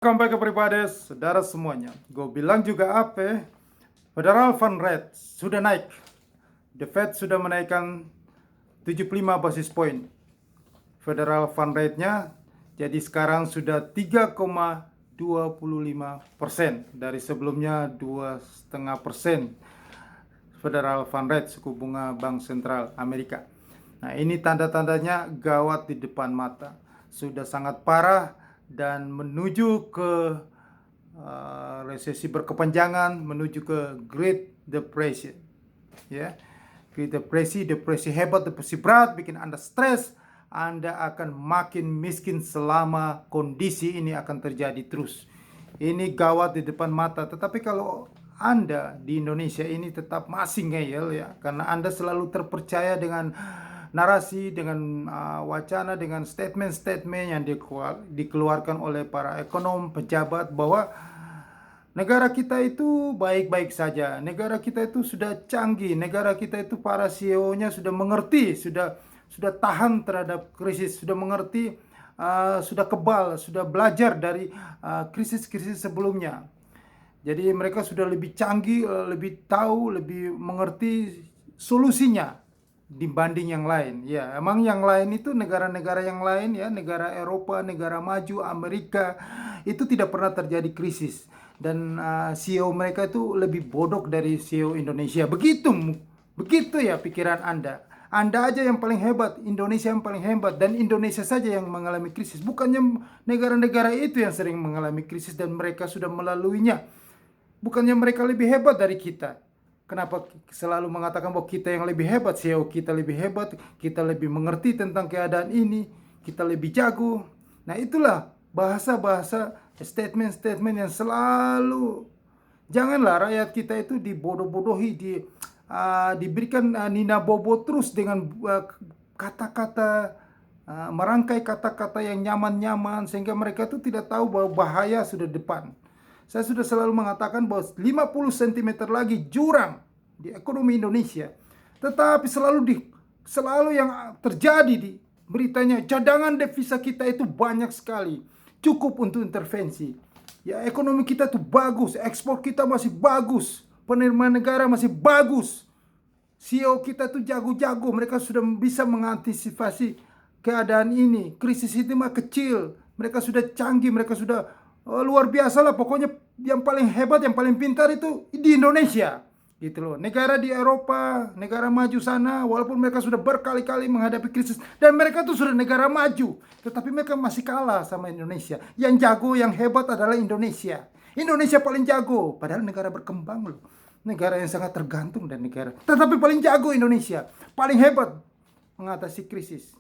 Welcome back everybody, saudara semuanya. Gue bilang juga apa? Federal Fund Rate sudah naik. The Fed sudah menaikkan 75 basis point. Federal Fund Rate-nya jadi sekarang sudah 3,25% dari sebelumnya 2,5%. Federal Fund Rate, suku bunga Bank Sentral Amerika. Nah, ini tanda-tandanya gawat di depan mata. Sudah sangat parah dan menuju ke resesi berkepanjangan, menuju ke Great Depression. Ya, Great depresi hebat, depresi berat, bikin Anda stres. Anda akan makin miskin selama kondisi ini akan terjadi terus. Ini gawat di depan mata. Tetapi kalau Anda di Indonesia ini tetap masih ngeyel ya, karena Anda selalu terpercaya dengan narasi, dengan wacana, dengan statement-statement yang dikeluarkan oleh para ekonom, pejabat bahwa negara kita itu baik-baik saja, negara kita itu sudah canggih, negara kita itu para CEO-nya sudah mengerti, sudah tahan terhadap krisis, sudah mengerti, sudah kebal, sudah belajar dari krisis-krisis sebelumnya. Jadi mereka sudah lebih canggih, lebih tahu, lebih mengerti solusinya dibanding yang lain. Ya, emang yang lain itu negara-negara yang lain ya, negara Eropa, negara maju, Amerika itu tidak pernah terjadi krisis dan CEO mereka itu lebih bodoh dari CEO Indonesia. Begitu ya pikiran Anda. Anda aja yang paling hebat, Indonesia yang paling hebat, dan Indonesia saja yang mengalami krisis. Bukannya negara-negara itu yang sering mengalami krisis dan mereka sudah melaluinya. Bukannya mereka lebih hebat dari kita. Kenapa selalu mengatakan bahwa kita yang lebih hebat, CEO kita lebih hebat, kita lebih mengerti tentang keadaan ini, kita lebih jago. Nah, itulah bahasa-bahasa, statement-statement yang selalu, janganlah rakyat kita itu dibodoh-bodohi, diberikan nina bobo terus dengan kata-kata, merangkai kata-kata yang nyaman-nyaman sehingga mereka itu tidak tahu bahwa bahaya sudah depan. Saya sudah selalu mengatakan bahwa 50 cm lagi jurang di ekonomi Indonesia. Tetapi selalu yang terjadi di beritanya, cadangan devisa kita itu banyak sekali, cukup untuk intervensi. Ya, ekonomi kita itu bagus, ekspor kita masih bagus, penerimaan negara masih bagus. CEO kita tuh jago-jago, mereka sudah bisa mengantisipasi keadaan ini. Krisis itu mah kecil, mereka sudah canggih, mereka sudah luar biasa lah. Pokoknya yang paling hebat, yang paling pintar itu di Indonesia, gitu loh. Negara di Eropa, negara maju sana, walaupun mereka sudah berkali-kali menghadapi krisis dan mereka tuh sudah negara maju, tetapi mereka masih kalah sama Indonesia. Yang jago, yang hebat adalah Indonesia. Indonesia paling jago, padahal negara berkembang loh, negara yang sangat tergantung dan negara, tetapi paling jago Indonesia, paling hebat mengatasi krisis.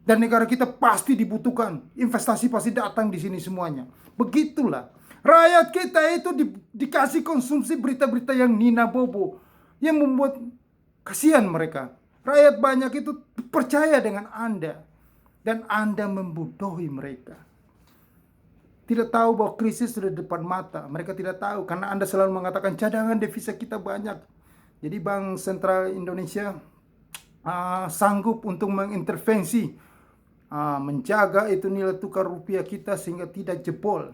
Dan negara kita pasti dibutuhkan, investasi pasti datang di sini semuanya. Begitulah. Rakyat kita itu dikasih konsumsi berita-berita yang nina bobo, yang membuat kasihan mereka. Rakyat banyak itu percaya dengan Anda, dan Anda membodohi mereka. Tidak tahu bahwa krisis sudah di depan mata. Mereka tidak tahu karena Anda selalu mengatakan cadangan devisa kita banyak. Jadi Bank Sentral Indonesia sanggup untuk mengintervensi, menjaga itu nilai tukar rupiah kita sehingga tidak jebol.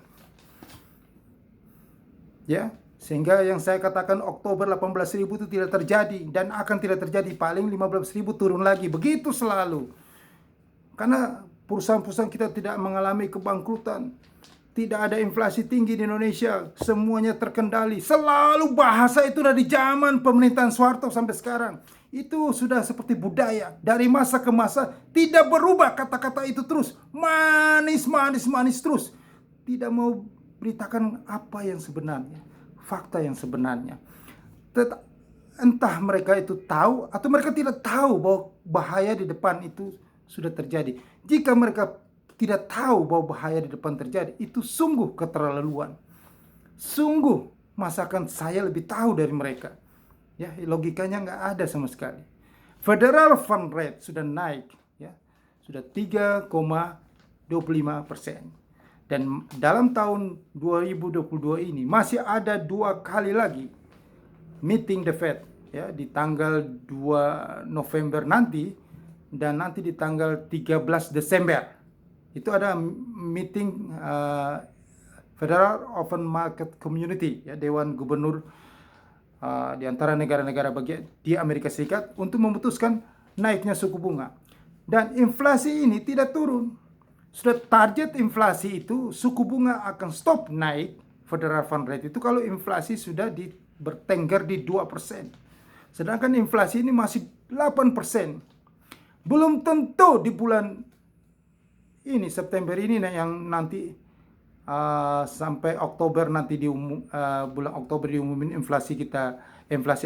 Ya, sehingga yang saya katakan Oktober 18.000 itu tidak terjadi dan akan tidak terjadi, paling 15.000 turun lagi. Begitu selalu. Karena perusahaan-perusahaan kita tidak mengalami kebangkrutan. Tidak ada inflasi tinggi di Indonesia, semuanya terkendali. Selalu bahasa itu dari zaman pemerintahan Soeharto sampai sekarang. Itu sudah seperti budaya. Dari masa ke masa tidak berubah kata-kata itu terus. Manis, manis, manis terus. Tidak mau beritakan apa yang sebenarnya, fakta yang sebenarnya. Entah mereka itu tahu atau mereka tidak tahu bahwa bahaya di depan itu sudah terjadi. Jika mereka tidak tahu bahwa bahaya di depan terjadi, itu sungguh keterlaluan. Sungguh, masakan saya lebih tahu dari mereka. Ya, logikanya nggak ada sama sekali. Federal Fund Rate sudah naik, ya, sudah 3,25%. Dan dalam tahun 2022 ini masih ada 2 kali lagi meeting the Fed, ya, di tanggal 2 November nanti dan nanti di tanggal 13 Desember. Itu ada meeting Federal Open Market Community, ya, Dewan Gubernur di antara negara-negara bagian di Amerika Serikat untuk memutuskan naiknya suku bunga. Dan inflasi ini tidak turun. Sudah target inflasi itu, suku bunga akan stop naik, Federal Fund Rate itu, kalau inflasi sudah bertengger di 2%. Sedangkan inflasi ini masih 8%. Belum tentu di bulan ini, September ini yang nanti sampai Oktober nanti bulan Oktober diumumin inflasi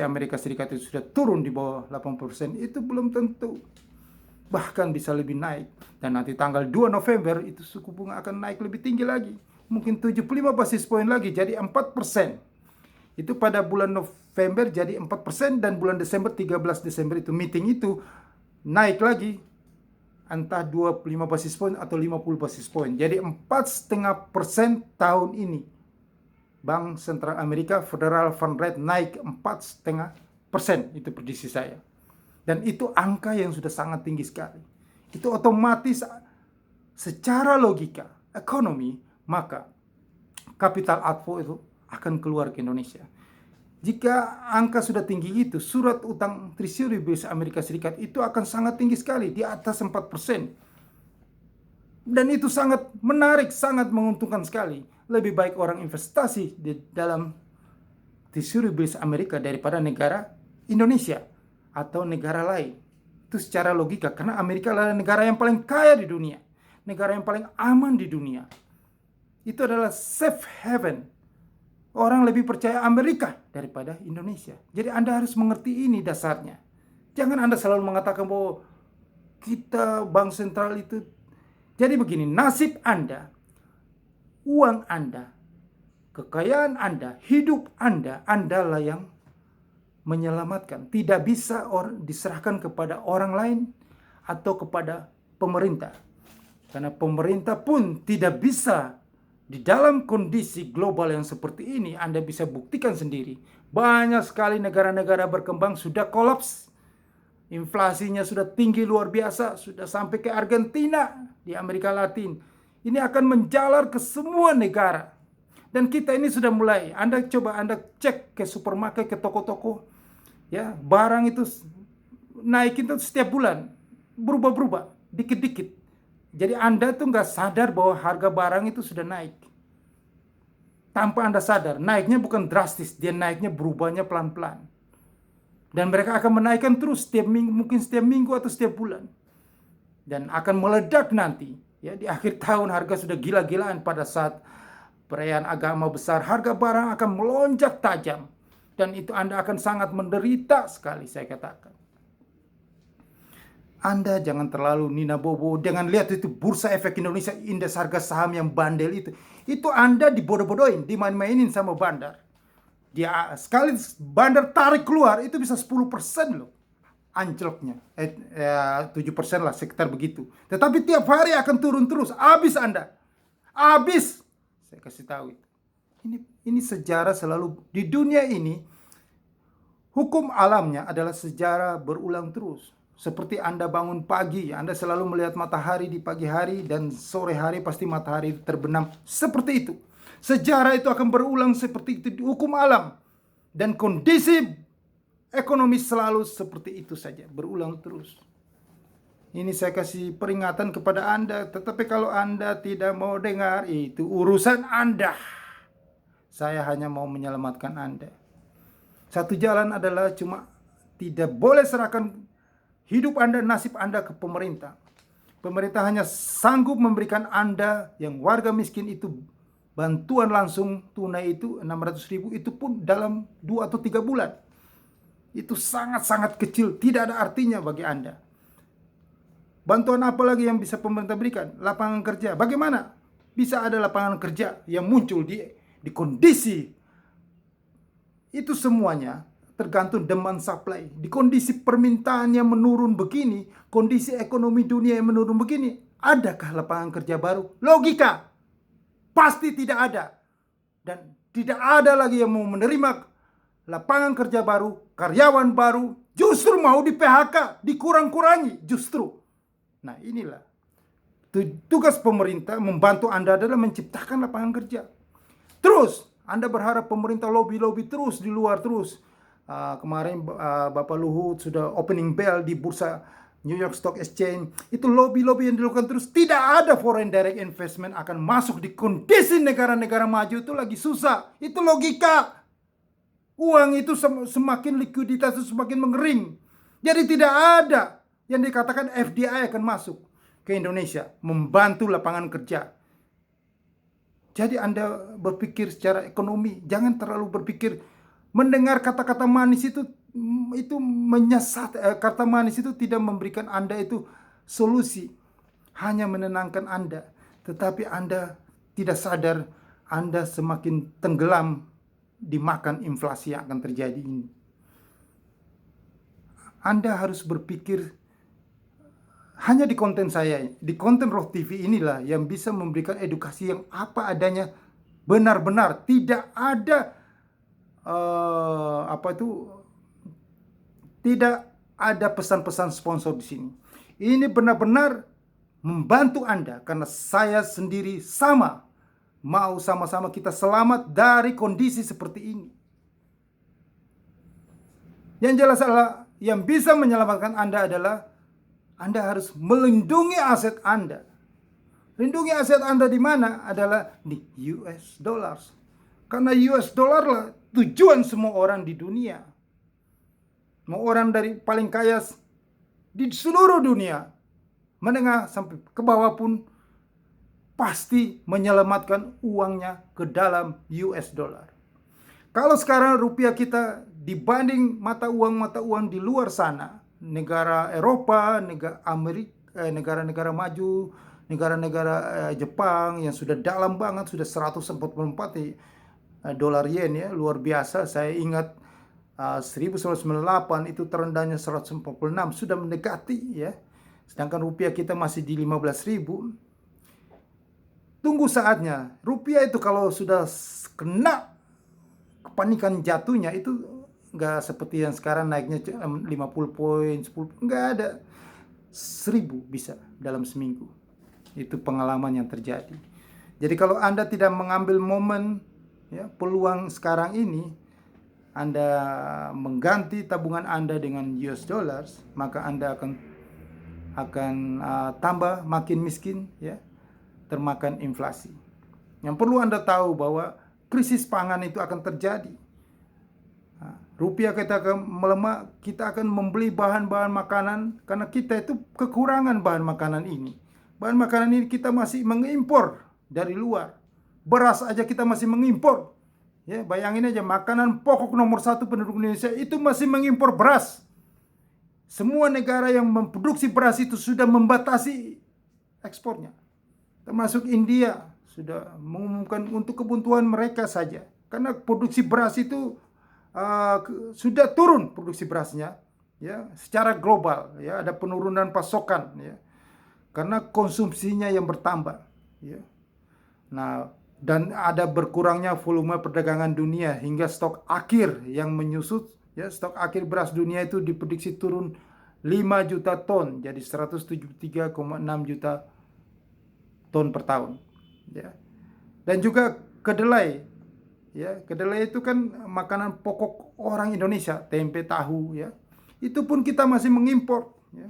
Amerika Serikat itu sudah turun di bawah 8%, itu belum tentu. Bahkan bisa lebih naik. Dan nanti tanggal 2 November itu suku bunga akan naik lebih tinggi lagi. Mungkin 75 basis point lagi, jadi 4%. Itu pada bulan November jadi 4%, dan bulan Desember, 13 Desember itu meeting itu naik lagi entah 25 basis point atau 50 basis point. Jadi 4,5% tahun ini. Bank Sentral Amerika Federal Fund Rate naik 4,5%, itu prediksi saya. Dan itu angka yang sudah sangat tinggi sekali. Itu otomatis secara logika ekonomi, maka capital outflow itu akan keluar ke Indonesia. Jika angka sudah tinggi itu, surat utang Treasury Bills Amerika Serikat itu akan sangat tinggi sekali, di atas 4%. Dan itu sangat menarik, sangat menguntungkan sekali. Lebih baik orang investasi di dalam Treasury Bills Amerika daripada negara Indonesia atau negara lain. Itu secara logika, karena Amerika adalah negara yang paling kaya di dunia, negara yang paling aman di dunia. Itu adalah safe haven. Orang lebih percaya Amerika daripada Indonesia. Jadi Anda harus mengerti ini dasarnya. Jangan Anda selalu mengatakan bahwa kita bank sentral itu. Jadi begini, nasib Anda, uang Anda, kekayaan Anda, hidup Anda, Anda lah yang menyelamatkan. Tidak bisa diserahkan kepada orang lain atau kepada pemerintah. Karena pemerintah pun tidak bisa. Di dalam kondisi global yang seperti ini, Anda bisa buktikan sendiri. Banyak sekali negara-negara berkembang sudah kolaps. Inflasinya sudah tinggi luar biasa. Sudah sampai ke Argentina di Amerika Latin. Ini akan menjalar ke semua negara. Dan kita ini sudah mulai. Anda cek ke supermarket, ke toko-toko. Ya, barang itu naik itu setiap bulan. Berubah-berubah. Dikit-dikit. Jadi Anda tuh nggak sadar bahwa harga barang itu sudah naik. Tanpa Anda sadar, naiknya bukan drastis, dia naiknya berubahnya pelan-pelan. Dan mereka akan menaikkan terus setiap minggu, mungkin setiap minggu atau setiap bulan. Dan akan meledak nanti. Ya, di akhir tahun harga sudah gila-gilaan, pada saat perayaan agama besar, harga barang akan melonjak tajam. Dan itu Anda akan sangat menderita sekali, saya katakan. Anda jangan terlalu nina bobo, jangan lihat itu Bursa Efek Indonesia, indeks harga saham yang bandel itu. Itu Anda dibodoh-bodohin, dimain-mainin sama bandar. Dia sekali bandar tarik keluar, itu bisa 10% loh anjloknya. 7% lah, sekitar begitu. Tetapi tiap hari akan turun terus, habis Anda. Habis. Saya kasih tahu itu. Ini sejarah selalu di dunia ini. Hukum alamnya adalah sejarah berulang terus. Seperti Anda bangun pagi, Anda selalu melihat matahari di pagi hari, dan sore hari pasti matahari terbenam. Seperti itu. Sejarah itu akan berulang seperti itu di hukum alam. Dan kondisi ekonomi selalu seperti itu saja, berulang terus. Ini saya kasih peringatan kepada Anda. Tetapi kalau Anda tidak mau dengar, itu urusan Anda. Saya hanya mau menyelamatkan Anda. Satu jalan adalah cuma tidak boleh serahkan hidup Anda, nasib Anda ke pemerintah. Pemerintah hanya sanggup memberikan Anda yang warga miskin itu bantuan langsung tunai itu 600.000, itu pun dalam 2 atau 3 bulan. Itu sangat-sangat kecil, tidak ada artinya bagi Anda. Bantuan apa lagi yang bisa pemerintah berikan? Lapangan kerja. Bagaimana bisa ada lapangan kerja yang muncul di kondisi itu? Semuanya tergantung demand supply. Di kondisi permintaan yang menurun begini, kondisi ekonomi dunia yang menurun begini, adakah lapangan kerja baru? Logika pasti tidak ada. Dan tidak ada lagi yang mau menerima lapangan kerja baru, karyawan baru, justru mau di PHK, dikurang-kurangi justru. Nah, inilah tugas pemerintah membantu Anda adalah menciptakan lapangan kerja. Terus Anda berharap pemerintah lobby terus di luar terus. Kemarin Bapak Luhut sudah opening bell di bursa New York Stock Exchange. Itu lobby yang dilakukan terus. Tidak ada foreign direct investment akan masuk di kondisi negara-negara maju itu lagi susah. Itu logika. Uang itu semakin likuiditas itu semakin mengering. Jadi tidak ada yang dikatakan FDI akan masuk ke Indonesia membantu lapangan kerja. Jadi Anda berpikir secara ekonomi, jangan terlalu berpikir mendengar kata-kata manis itu menyesat. Kata manis itu tidak memberikan Anda itu solusi, hanya menenangkan Anda, tetapi Anda tidak sadar Anda semakin tenggelam dimakan inflasi yang akan terjadi ini. Anda harus berpikir hanya di konten saya, di konten Roh TV inilah yang bisa memberikan edukasi yang apa adanya, benar-benar tidak ada tidak ada pesan-pesan sponsor di sini. Ini benar-benar membantu Anda karena saya sendiri sama mau sama-sama kita selamat dari kondisi seperti ini. Yang jelas adalah yang bisa menyelamatkan Anda adalah Anda harus melindungi aset Anda. Lindungi aset Anda di mana? Adalah di US dollars. Karena US dollar lah tujuan semua orang di dunia. Mau orang dari paling kaya di seluruh dunia, menengah sampai ke bawah pun pasti menyelamatkan uangnya ke dalam US dollar. Kalau sekarang rupiah kita dibanding mata uang di luar sana, negara Eropa, negara Amerika, negara-negara maju, negara-negara Jepang yang sudah dalam banget, sudah 144 dolar yen ya, luar biasa. Saya ingat 1998 itu terendahnya 146, sudah mendekati ya. Sedangkan rupiah kita masih di 15.000. Tunggu saatnya. Rupiah itu kalau sudah kena kepanikan jatuhnya itu nggak seperti yang sekarang naiknya 50 poin, 10, nggak ada. 1.000 bisa dalam seminggu. Itu pengalaman yang terjadi. Jadi kalau Anda tidak mengambil momen ya, peluang sekarang ini, Anda mengganti tabungan Anda dengan US dollars, maka Anda akan tambah makin miskin ya, termakan inflasi. Yang perlu Anda tahu bahwa krisis pangan itu akan terjadi. Rupiah kita akan melemah, kita akan membeli bahan-bahan makanan karena kita itu kekurangan bahan makanan ini. Bahan makanan ini kita masih mengimpor dari luar. Beras aja kita masih mengimpor. Ya, bayangin aja, makanan pokok nomor 1 penduduk Indonesia itu masih mengimpor beras. Semua negara yang memproduksi beras itu sudah membatasi ekspornya. Termasuk India sudah mengumumkan untuk kebutuhan mereka saja. Karena produksi beras itu sudah turun produksi berasnya ya, secara global ya, ada penurunan pasokan ya. Karena konsumsinya yang bertambah ya. Nah, dan ada berkurangnya volume perdagangan dunia hingga stok akhir yang menyusut ya. Stok akhir beras dunia itu diprediksi turun 5 juta ton jadi 173,6 juta ton per tahun ya. Dan juga kedelai ya, kedelai itu kan makanan pokok orang Indonesia, tempe, tahu ya. Itu pun kita masih mengimpor ya.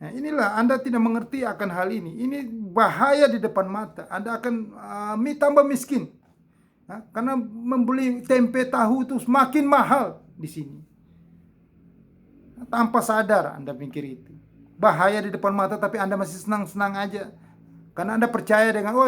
Nah, inilah Anda tidak mengerti akan hal ini. Ini bahaya di depan mata. Anda akan tambah miskin. Ya, karena membeli tempe, tahu itu semakin mahal di sini. Tanpa sadar Anda pikir itu. Bahaya di depan mata tapi Anda masih senang-senang aja. Karena Anda percaya dengan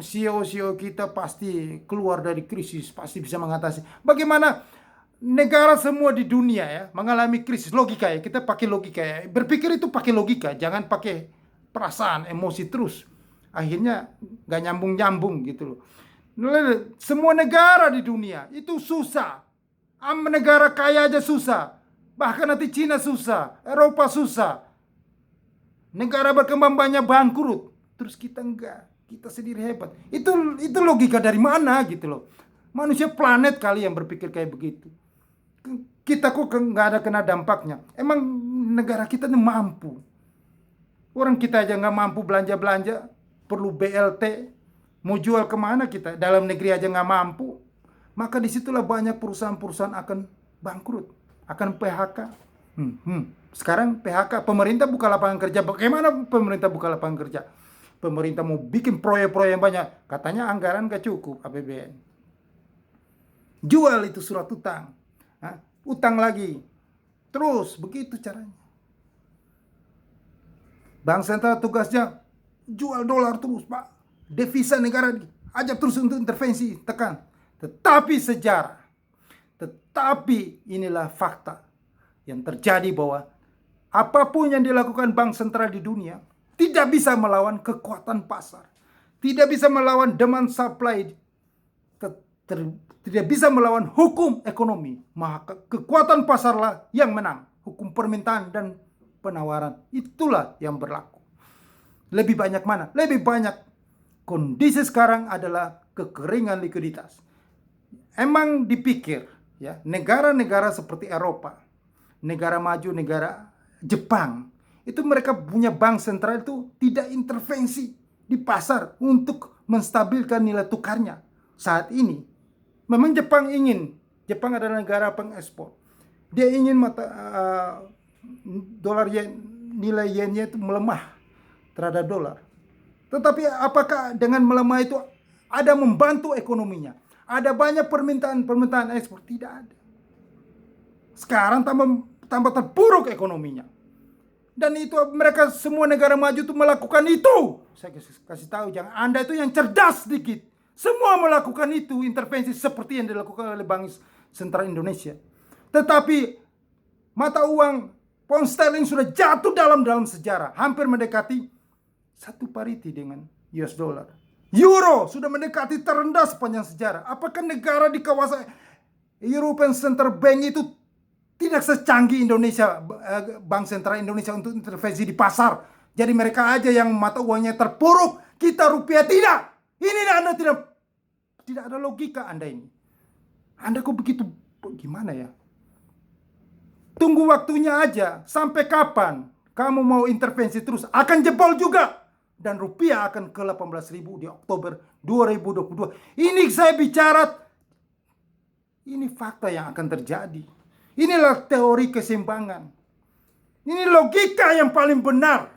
CEO kita pasti keluar dari krisis, pasti bisa mengatasi. Bagaimana negara semua di dunia ya mengalami krisis, logika ya, kita pakai logika ya. Berpikir itu pakai logika, jangan pakai perasaan, emosi terus. Akhirnya gak nyambung-nyambung gitu loh. Semua negara di dunia itu susah. Negara kaya aja susah. Bahkan nanti Cina susah, Eropa susah. Negara berkembang banyak bangkrut. Terus kita enggak, kita sendiri hebat. Itu logika dari mana gitu loh. Manusia planet kali yang berpikir kayak begitu. Kita kok nggak ada kena dampaknya. Emang negara kita ini mampu. Orang kita aja nggak mampu belanja-belanja, perlu BLT, Mau jual kemana kita? Dalam negeri aja nggak mampu. Maka disitulah banyak perusahaan-perusahaan akan bangkrut, akan PHK. Sekarang PHK, pemerintah buka lapangan kerja. Bagaimana pemerintah buka lapangan kerja? Pemerintah mau bikin proyek-proyek yang banyak. Katanya anggaran gak cukup APBN. Jual itu surat utang. Utang lagi. Terus begitu caranya. Bank sentral tugasnya jual dolar terus, Pak. Devisa negara ajak terus untuk intervensi, tekan. Tetapi inilah fakta yang terjadi bahwa apapun yang dilakukan bank sentral di dunia tidak bisa melawan kekuatan pasar. Tidak bisa melawan demand supply. Tidak bisa melawan hukum ekonomi. Maka kekuatan pasarlah yang menang. Hukum permintaan dan penawaran. Itulah yang berlaku. Lebih banyak mana? Lebih banyak. Kondisi sekarang adalah kekeringan likuiditas. Emang dipikir ya, negara-negara seperti Eropa, negara maju, negara Jepang, itu mereka punya bank sentral itu tidak intervensi di pasar untuk menstabilkan nilai tukarnya. Saat ini memang Jepang adalah negara pengekspor. Dia ingin dolar yen, nilai yennya itu melemah terhadap dolar. Tetapi apakah dengan melemah itu ada membantu ekonominya? Ada banyak permintaan ekspor? Tidak ada. Sekarang tambah terpuruk ekonominya. Dan itu mereka semua negara maju itu melakukan itu. Saya kasih tahu, jangan Anda itu yang cerdas sedikit. Semua melakukan itu, intervensi seperti yang dilakukan oleh Bank Sentral Indonesia. Tetapi mata uang pound sterling sudah jatuh dalam sejarah, hampir mendekati satu pariti dengan US dollar. Euro sudah mendekati terendah sepanjang sejarah. Apakah negara di kawasan European Central Bank itu tidak secanggih Indonesia, Bank Sentral Indonesia untuk intervensi di pasar? Jadi mereka aja yang mata uangnya terpuruk, kita rupiah tidak. Ini Anda tidak ada logika Anda ini. Anda kok begitu, gimana ya? Tunggu waktunya aja. Sampai kapan kamu mau intervensi terus? Akan jebol juga. Dan rupiah akan ke 18.000 di Oktober 2022. Ini saya bicara, ini fakta yang akan terjadi. Inilah teori keseimbangan. Ini logika yang paling benar.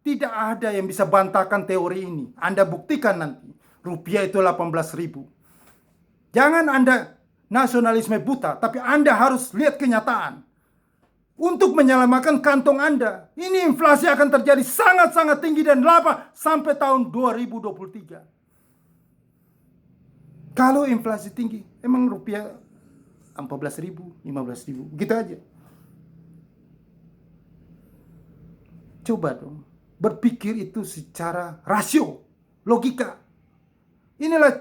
Tidak ada yang bisa bantahkan teori ini. Anda buktikan nanti. Rupiah itu 18.000. Jangan Anda nasionalisme buta, tapi Anda harus lihat kenyataan. Untuk menyelamatkan kantong Anda. Ini inflasi akan terjadi sangat-sangat tinggi dan lama sampai tahun 2023. Kalau inflasi tinggi, emang rupiah 14.000, 15.000, gitu aja. Coba dong, berpikir itu secara rasio, logika. Inilah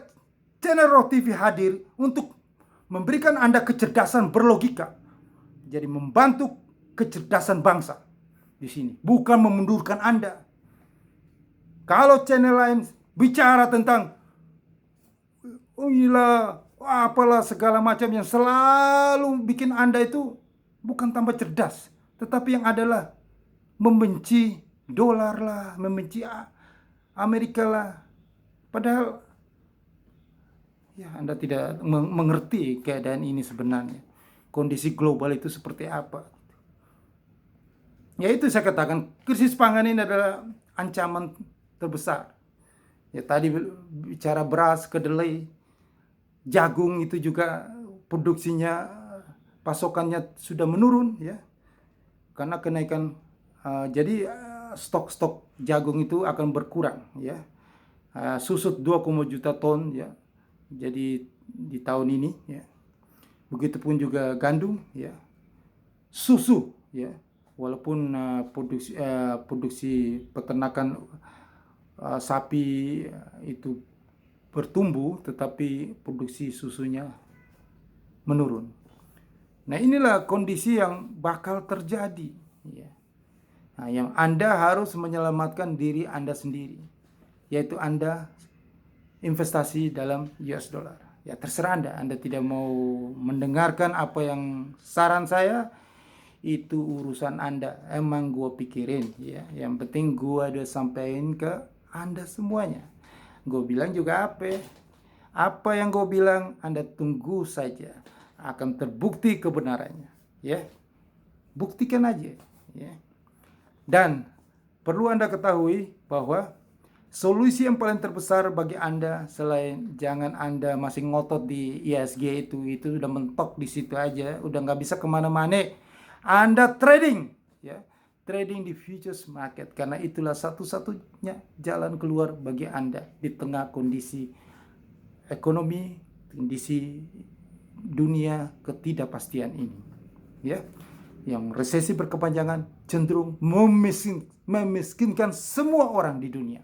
channel Roh TV hadir untuk memberikan Anda kecerdasan berlogika. Jadi membantu kecerdasan bangsa di sini, bukan memundurkan Anda. Kalau channel lain bicara tentang apalah segala macam yang selalu bikin Anda itu bukan tambah cerdas, tetapi yang adalah membenci dolar lah, membenci Amerika lah. Padahal ya Anda tidak mengerti keadaan ini sebenarnya. Kondisi global itu seperti apa. Ya itu saya katakan, krisis pangan ini adalah ancaman terbesar. Ya tadi bicara beras, kedelai, jagung itu juga produksinya, pasokannya sudah menurun ya. Karena kenaikan, jadi stok-stok jagung itu akan berkurang ya. Susut 2,1 juta ton ya. Jadi di tahun ini ya. Begitupun juga gandum ya. Susu ya. Walaupun produksi peternakan sapi itu bertumbuh, tetapi produksi susunya menurun. Nah inilah kondisi yang bakal terjadi. Ya. Nah, yang Anda harus menyelamatkan diri Anda sendiri, yaitu Anda investasi dalam US dollar. Ya terserah Anda tidak mau mendengarkan apa yang saran saya, itu urusan Anda. Emang gue pikirin ya. Yang penting gue udah sampein ke Anda semuanya. Gue bilang juga apa yang gue bilang Anda tunggu saja, akan terbukti kebenarannya, ya. Buktikan aja, ya. Dan perlu Anda ketahui bahwa solusi yang paling terbesar bagi Anda, selain jangan Anda masih ngotot di ISG itu udah mentok di situ aja, udah nggak bisa kemana-mana. Anda trading, ya, trading di futures market, karena itulah satu-satunya jalan keluar bagi Anda di tengah kondisi ekonomi, kondisi dunia ketidakpastian ini, ya, yang resesi berkepanjangan cenderung memiskinkan semua orang di dunia.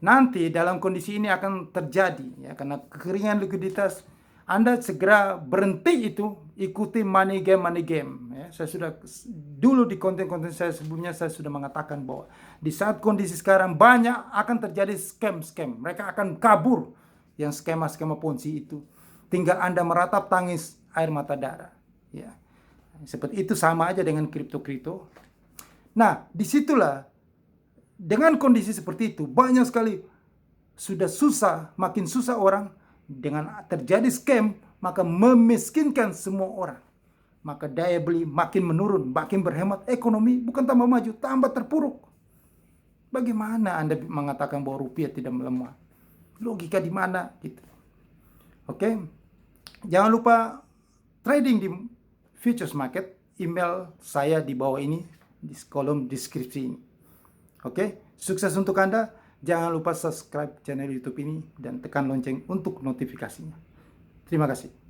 Nanti dalam kondisi ini akan terjadi, ya, karena kekeringan likuiditas. Anda segera berhenti ikuti money game, ya. Saya sudah dulu di konten-konten saya sebelumnya saya sudah mengatakan bahwa di saat kondisi sekarang banyak akan terjadi scam. Mereka akan kabur, yang skema Ponzi itu. Tinggal Anda meratap tangis air mata darah, ya. Seperti itu, sama aja dengan kripto. Nah, disitulah dengan kondisi seperti itu, banyak sekali sudah susah, makin susah orang. Dengan terjadi scam, maka memiskinkan semua orang. Maka daya beli makin menurun, makin berhemat. Ekonomi bukan tambah maju, tambah terpuruk. Bagaimana Anda mengatakan bahwa rupiah tidak melemah? Logika di mana? Gitu. Oke. Jangan lupa trading di futures market. Email saya di bawah ini, di kolom deskripsi ini. Oke, sukses untuk Anda. Jangan lupa subscribe channel YouTube ini dan tekan lonceng untuk notifikasinya. Terima kasih.